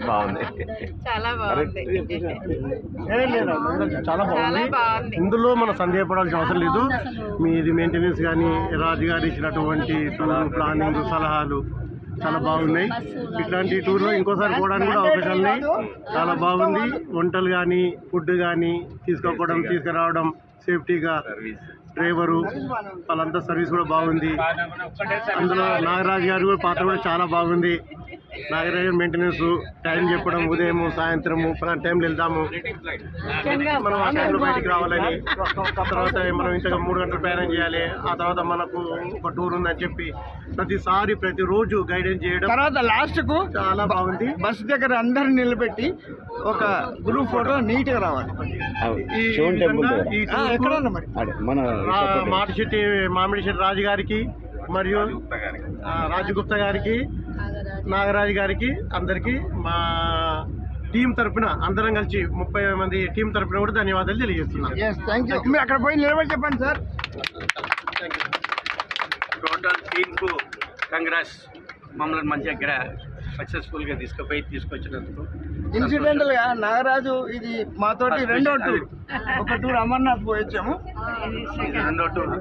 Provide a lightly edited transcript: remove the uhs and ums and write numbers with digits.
బాగుంది, చాలా బాగుంది. చాలా బాగుంది. ఇందులో మనం సందేహపడాల్సిన అవసరం లేదు. మీది మెయింటెనెన్స్ కానీ రాజుగారు ఇచ్చినటువంటి టూర్ ప్లానింగ్ సలహాలు చాలా బాగున్నాయి. ఇట్లాంటి టూర్లో ఇంకోసారి పోవడానికి కూడా అవకాశాలు ఉన్నాయి. చాలా బాగుంది. వంటలు కానీ ఫుడ్ కానీ తీసుకోవడం తీసుకురావడం సేఫ్టీగా డ్రైవరు వాళ్ళంతా సర్వీస్ కూడా బాగుంది. అందులో నాగరాజు గారు కూడా పాత్ర కూడా చాలా బాగుంది. నాగరాజు మెయింటెనెన్స్ టైం చెప్పడం, ఉదయం సాయంత్రము పలానా టైంలో వెళ్తాము, మనం ఆ టైంలో బయటికి రావాలని, తర్వాత మనం ఇంతగా 3 గంటలు ప్రయాణం చేయాలి, ఆ తర్వాత మనకు ఒక టూర్ ఉందని చెప్పి ప్రతిసారి ప్రతిరోజు గైడెన్స్ చేయడం. తర్వాత లాస్ట్కు చాలా బాగుంది. బస్సు దగ్గర అందరిని నిలబెట్టి ఒక గ్రూప్ ఫోటో నీట్గా రావాలి. మామిడి శెట్టి రాజు గారికి మరియు రాజగుప్తా గారికి నాగరాజు గారికి అందరికీ మా టీం తరఫున అందరం కలిసి 30 మంది టీం తరఫున కూడా ధన్యవాదాలు తెలియజేస్తున్నాను. మీరు అక్కడ పోయి నిలబడి చెప్పండి సార్. Total టీంకు congrats. మమ్మల్ని మంచిగా సక్సెస్ఫుల్గా తీసుకొచ్చినందుకు. ఇన్సిడెంటల్గా నాగరాజు ఇది మాతోటి రెండో టూర్. ఒక టూర్ అమర్నాథ్ పోయి వచ్చాము, రెండో టూర్.